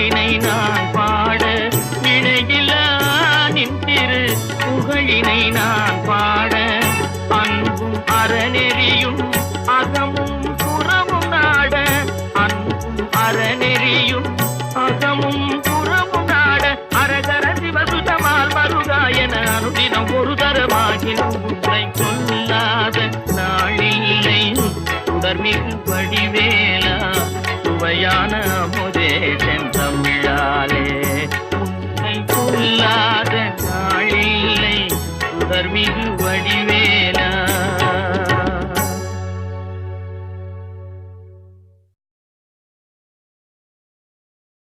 புகழினை நான் பாட இணையிலா நின் திரு புகழினை நான் பாட அன்பும் அறநெறியும் அகமும் புறமும் நாட அன்பும் அறநெறியும் அகமும் புறமும் நாட அரகர சிவசுதமால் மருகாயன அனுதினம் ஒரு தரமாகினும் உன்னை கொல்லாத நாளில்லை தொடர்மிகு படி